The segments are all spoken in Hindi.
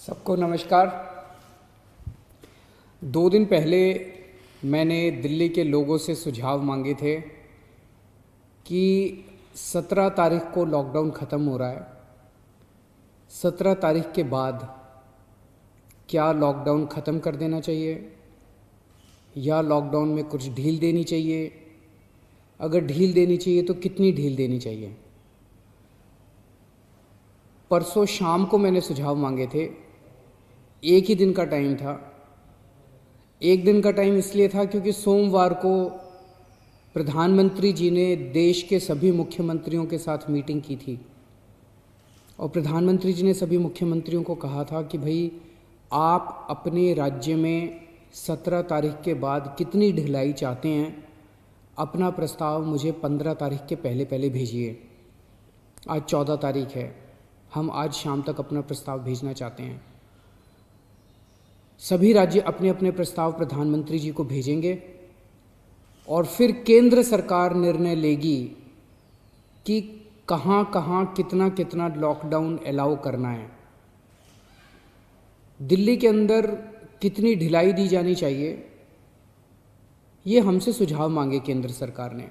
सबको नमस्कार। 2 दिन पहले मैंने दिल्ली के लोगों से सुझाव मांगे थे कि 17 तारीख को लॉकडाउन ख़त्म हो रहा है। 17 तारीख के बाद क्या लॉकडाउन ख़त्म कर देना चाहिए या लॉकडाउन में कुछ ढील देनी चाहिए? अगर ढील देनी चाहिए तो कितनी ढील देनी चाहिए? परसों शाम को मैंने सुझाव मांगे थे। एक ही दिन का टाइम था। एक दिन का टाइम इसलिए था क्योंकि सोमवार को प्रधानमंत्री जी ने देश के सभी मुख्यमंत्रियों के साथ मीटिंग की थी और प्रधानमंत्री जी ने सभी मुख्यमंत्रियों को कहा था कि भाई आप अपने राज्य में 17 तारीख के बाद कितनी ढिलाई चाहते हैं, अपना प्रस्ताव मुझे 15 तारीख के पहले पहले भेजिए। आज 14 तारीख है, हम आज शाम तक अपना प्रस्ताव भेजना चाहते हैं। सभी राज्य अपने अपने प्रस्ताव प्रधानमंत्री जी को भेजेंगे और फिर केंद्र सरकार निर्णय लेगी कि कहाँ कहाँ कितना कितना लॉकडाउन अलाउ करना है, दिल्ली के अंदर कितनी ढिलाई दी जानी चाहिए। ये हमसे सुझाव मांगे केंद्र सरकार ने।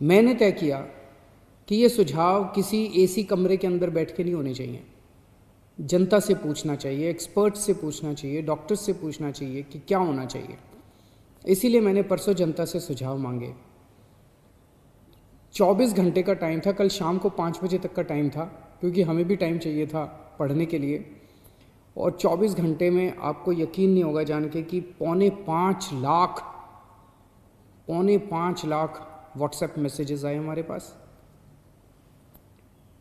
मैंने तय किया कि ये सुझाव किसी एसी कमरे के अंदर बैठ के नहीं होने चाहिए। जनता से पूछना चाहिए, एक्सपर्ट से पूछना चाहिए, डॉक्टर से पूछना चाहिए कि क्या होना चाहिए। इसीलिए मैंने परसों जनता से सुझाव मांगे। 24 घंटे का टाइम था, कल शाम को 5 बजे तक का टाइम था क्योंकि हमें भी टाइम चाहिए था पढ़ने के लिए। और 24 घंटे में आपको यकीन नहीं होगा जान के कि 5.25 लाख व्हाट्सएप मैसेजेस आए हमारे पास,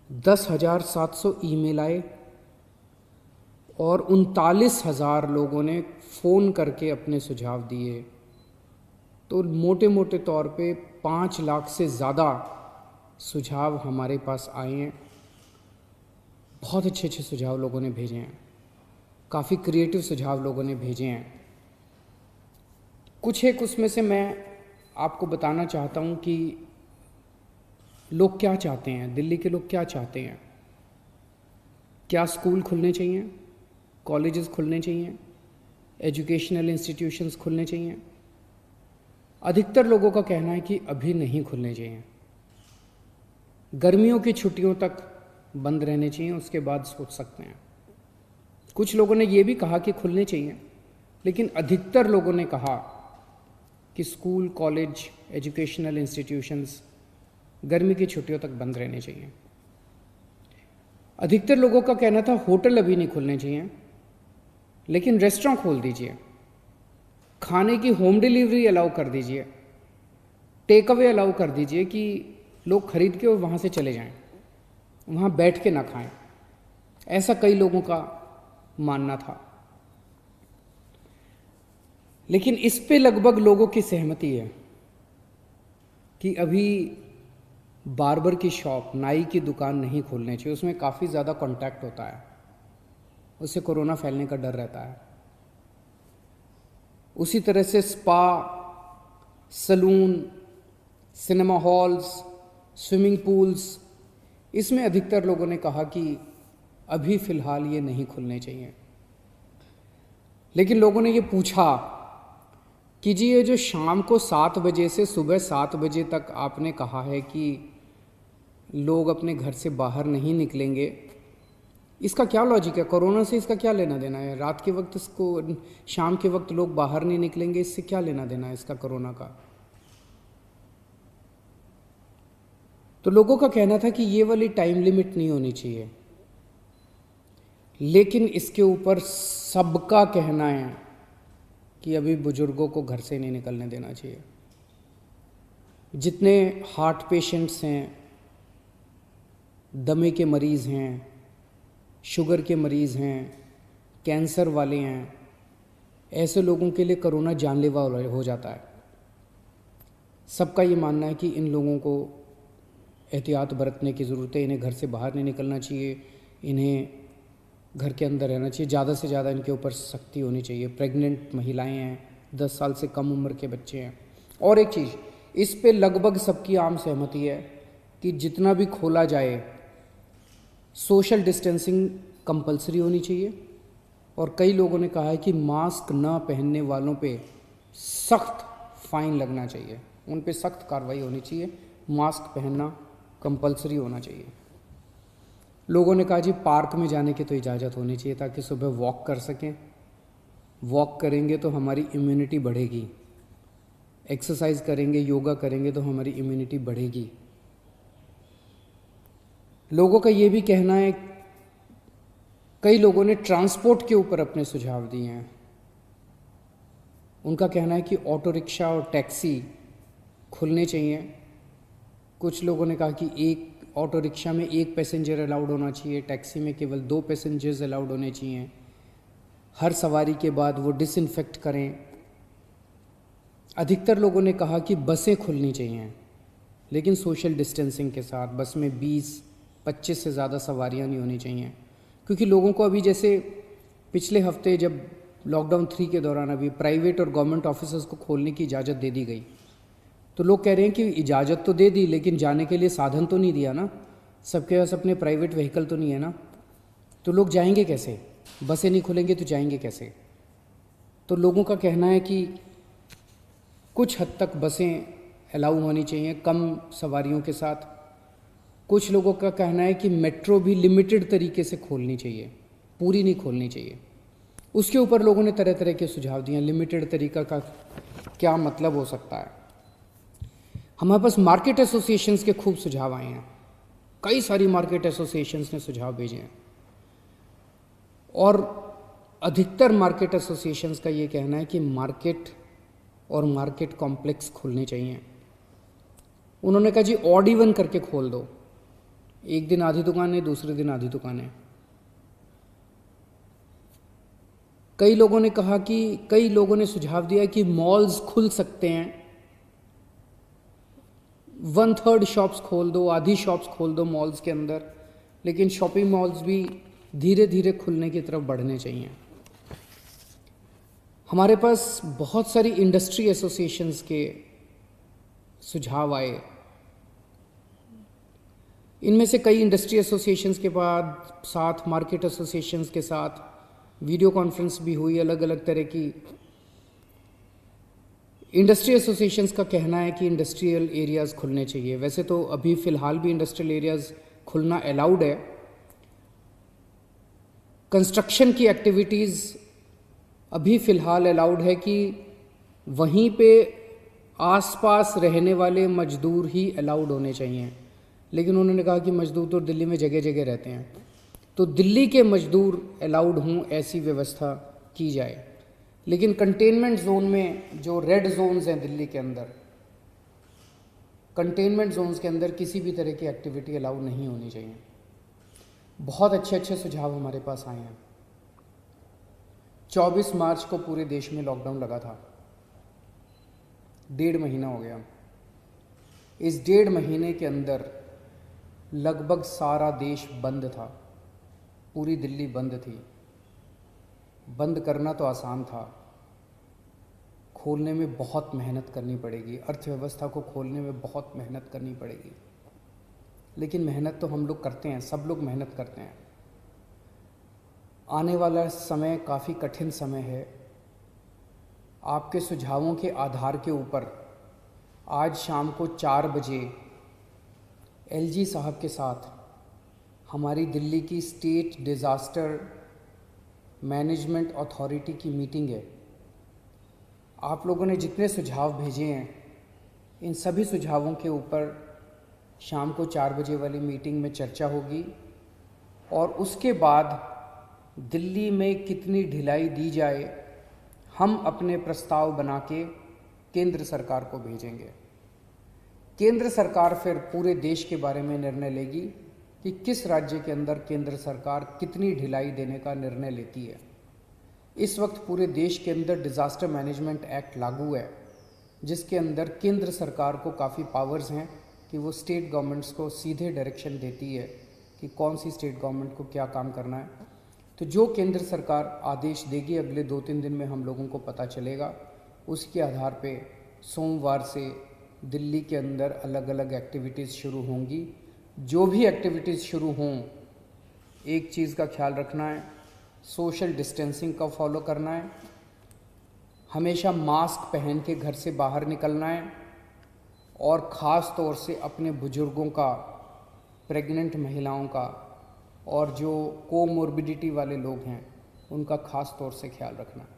10,700 ईमेल आए और 39,000 लोगों ने फ़ोन करके अपने सुझाव दिए। तो मोटे मोटे तौर पे 5 लाख से ज़्यादा सुझाव हमारे पास आए हैं। बहुत अच्छे अच्छे सुझाव लोगों ने भेजे हैं, काफ़ी क्रिएटिव सुझाव लोगों ने भेजे हैं। कुछ एक उसमें से मैं आपको बताना चाहता हूँ कि लोग क्या चाहते हैं, दिल्ली के लोग क्या चाहते हैं। क्या स्कूल खुलने चाहिए, कॉलेजेस खुलने चाहिए, एजुकेशनल इंस्टीट्यूशंस खुलने चाहिए? अधिकतर लोगों का कहना है कि अभी नहीं खुलने चाहिए, गर्मियों की छुट्टियों तक बंद रहने चाहिए, उसके बाद सोच सकते हैं। कुछ लोगों ने ये भी कहा कि खुलने चाहिए, लेकिन अधिकतर लोगों ने कहा कि स्कूल, कॉलेज, एजुकेशनल इंस्टीट्यूशंस गर्मी की छुट्टियों तक बंद रहने चाहिए। अधिकतर लोगों का कहना था होटल अभी नहीं खुलने चाहिए, लेकिन रेस्टोरेंट खोल दीजिए, खाने की होम डिलीवरी अलाउ कर दीजिए, टेक अवे अलाउ कर दीजिए कि लोग खरीद के और वहाँ से चले जाएं, वहाँ बैठ के ना खाएं। ऐसा कई लोगों का मानना था। लेकिन इस पे लगभग लोगों की सहमति है कि अभी बार्बर की शॉप, नाई की दुकान नहीं खोलनी चाहिए। उसमें काफ़ी ज़्यादा कांटेक्ट होता है, उससे कोरोना फैलने का डर रहता है। उसी तरह से spa, salon, cinema halls, swimming pools, इसमें अधिकतर लोगों ने कहा कि अभी फ़िलहाल ये नहीं खुलने चाहिए। लेकिन लोगों ने ये पूछा कि जी ये जो शाम को 7 बजे से सुबह 7 बजे तक आपने कहा है कि लोग अपने घर से बाहर नहीं निकलेंगे, इसका क्या लॉजिक है? कोरोना से इसका क्या लेना देना है? रात के वक्त इसको, शाम के वक्त लोग बाहर नहीं निकलेंगे, इससे क्या लेना देना है इसका कोरोना का? तो लोगों का कहना था कि ये वाली टाइम लिमिट नहीं होनी चाहिए। लेकिन इसके ऊपर सबका कहना है कि अभी बुजुर्गों को घर से नहीं निकलने देना चाहिए। जितने हार्ट पेशेंट्स हैं, दमे के मरीज़ हैं, शुगर के मरीज़ हैं, कैंसर वाले हैं, ऐसे लोगों के लिए कोरोना जानलेवा हो जाता है। सबका ये मानना है कि इन लोगों को एहतियात बरतने की ज़रूरत है, इन्हें घर से बाहर नहीं निकलना चाहिए, इन्हें घर के अंदर रहना चाहिए, ज़्यादा से ज़्यादा इनके ऊपर सख्ती होनी चाहिए। प्रेग्नेंट महिलाएं हैं, 10 साल से कम उम्र के बच्चे हैं। और एक चीज़, इस पे लगभग सबकी आम सहमति है कि जितना भी खोला जाए सोशल डिस्टेंसिंग कंपलसरी होनी चाहिए। और कई लोगों ने कहा है कि मास्क न पहनने वालों पे सख्त फाइन लगना चाहिए, उन पे सख्त कार्रवाई होनी चाहिए, मास्क पहनना कंपलसरी होना चाहिए। लोगों ने कहा जी पार्क में जाने की तो इजाज़त होनी चाहिए ताकि सुबह वॉक कर सकें, वॉक करेंगे तो हमारी इम्यूनिटी बढ़ेगी, एक्सरसाइज करेंगे, योगा करेंगे तो हमारी इम्यूनिटी बढ़ेगी। लोगों का ये भी कहना है, कई लोगों ने ट्रांसपोर्ट के ऊपर अपने सुझाव दिए हैं। उनका कहना है कि ऑटो रिक्शा और टैक्सी खुलने चाहिए। कुछ लोगों ने कहा कि एक ऑटो रिक्शा में 1 पैसेंजर अलाउड होना चाहिए, टैक्सी में केवल 2 पैसेंजर्स अलाउड होने चाहिए। हर सवारी के बाद वो डिसइंफेक्ट करें। अधिकतर लोगों ने कहा कि बसें खुलनी चाहिए, लेकिन सोशल डिस्टेंसिंग के साथ। बस में 20-25 से ज़्यादा सवारियां नहीं होनी चाहिए, क्योंकि लोगों को अभी जैसे पिछले हफ्ते जब लॉकडाउन 3 के दौरान अभी प्राइवेट और गवर्नमेंट ऑफिसर्स को खोलने की इजाज़त दे दी गई, तो लोग कह रहे हैं कि इजाज़त तो दे दी लेकिन जाने के लिए साधन तो नहीं दिया ना, सबके पास अपने प्राइवेट व्हीकल तो नहीं है ना, तो लोग जाएंगे कैसे? बसें नहीं खुलेंगे तो जाएंगे कैसे? तो लोगों का कहना है कि कुछ हद तक बसें अलाउ होनी चाहिए कम सवारियों के साथ। कुछ लोगों का कहना है कि मेट्रो भी लिमिटेड तरीके से खोलनी चाहिए, पूरी नहीं खोलनी चाहिए। उसके ऊपर लोगों ने तरह तरह के सुझाव दिए। लिमिटेड तरीका का क्या मतलब हो सकता है? हमारे पास मार्केट एसोसिएशंस के खूब सुझाव आए हैं, कई सारी मार्केट एसोसिएशंस ने सुझाव भेजे हैं, और अधिकतर मार्केट एसोसिएशंस का ये कहना है कि मार्केट और मार्केट कॉम्प्लेक्स खुलने चाहिए। उन्होंने कहा जी ऑड इवन करके खोल दो, एक दिन आधी दुकानें, दूसरे दिन आधी दुकानें। कई लोगों ने कहा कि कई लोगों ने सुझाव दिया कि मॉल्स खुल सकते हैं, 1/3 शॉप्स खोल दो, आधी शॉप्स खोल दो मॉल्स के अंदर, लेकिन शॉपिंग मॉल्स भी धीरे धीरे खुलने की तरफ बढ़ने चाहिए। हमारे पास बहुत सारी इंडस्ट्री एसोसिएशंस के सुझाव आए। इनमें से कई इंडस्ट्री एसोसिएशंस के बाद साथ मार्केट एसोसिएशंस के साथ वीडियो कॉन्फ्रेंस भी हुई। अलग अलग तरह की इंडस्ट्री एसोसिएशंस का कहना है कि इंडस्ट्रियल एरियाज़ खुलने चाहिए। वैसे तो अभी फ़िलहाल भी इंडस्ट्रियल एरियाज़ खुलना अलाउड है। कंस्ट्रक्शन की एक्टिविटीज़ अभी फ़िलहाल अलाउड है कि वहीं पे आसपास रहने वाले मजदूर ही अलाउड होने चाहिए, लेकिन उन्होंने कहा कि मजदूर तो दिल्ली में जगह जगह रहते हैं, तो दिल्ली के मजदूर अलाउड हों ऐसी व्यवस्था की जाए। लेकिन कंटेनमेंट जोन में जो रेड जोन्स हैं दिल्ली के अंदर, कंटेनमेंट जोन्स के अंदर किसी भी तरह की एक्टिविटी अलाउ नहीं होनी चाहिए। बहुत अच्छे अच्छे सुझाव हमारे पास आए हैं। 24 मार्च को पूरे देश में लॉकडाउन लगा था, 1.5 महीना हो गया। इस 1.5 महीने के अंदर लगभग सारा देश बंद था, पूरी दिल्ली बंद थी। बंद करना तो आसान था, खोलने में बहुत मेहनत करनी पड़ेगी, अर्थव्यवस्था को खोलने में बहुत मेहनत करनी पड़ेगी। लेकिन मेहनत तो हम लोग करते हैं, सब लोग मेहनत करते हैं। आने वाला समय काफ़ी कठिन समय है। आपके सुझावों के आधार के ऊपर आज शाम को 4 बजे एलजी साहब के साथ हमारी दिल्ली की स्टेट डिज़ास्टर मैनेजमेंट अथॉरिटी की मीटिंग है। आप लोगों ने जितने सुझाव भेजे हैं, इन सभी सुझावों के ऊपर शाम को 4 बजे वाली मीटिंग में चर्चा होगी, और उसके बाद दिल्ली में कितनी ढिलाई दी जाए, हम अपने प्रस्ताव बना के केंद्र सरकार को भेजेंगे। केंद्र सरकार फिर पूरे देश के बारे में निर्णय लेगी कि किस राज्य के अंदर केंद्र सरकार कितनी ढिलाई देने का निर्णय लेती है। इस वक्त पूरे देश के अंदर डिज़ास्टर मैनेजमेंट एक्ट लागू है, जिसके अंदर केंद्र सरकार को काफ़ी पावर्स हैं कि वो स्टेट गवर्नमेंट्स को सीधे डायरेक्शन देती है कि कौन सी स्टेट गवर्नमेंट को क्या काम करना है। तो जो केंद्र सरकार आदेश देगी अगले 2-3 दिन में हम लोगों को पता चलेगा। उसके आधार पे सोमवार से दिल्ली के अंदर अलग अलग एक्टिविटीज़ शुरू होंगी। जो भी एक्टिविटीज़ शुरू हों एक चीज़ का ख्याल रखना है, सोशल डिस्टेंसिंग का फॉलो करना है, हमेशा मास्क पहन के घर से बाहर निकलना है और ख़ास तौर से अपने बुज़ुर्गों का, प्रेग्नेंट महिलाओं का और जो कोमोर्बिडिटी वाले लोग हैं उनका ख़ास तौर से ख्याल रखना है।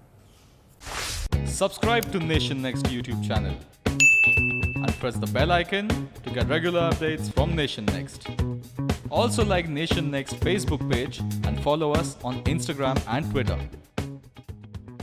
Subscribe to Nation Next YouTube channel and press the bell icon to get regular updates from Nation Next. Also like Nation Next Facebook page and follow us on Instagram and Twitter.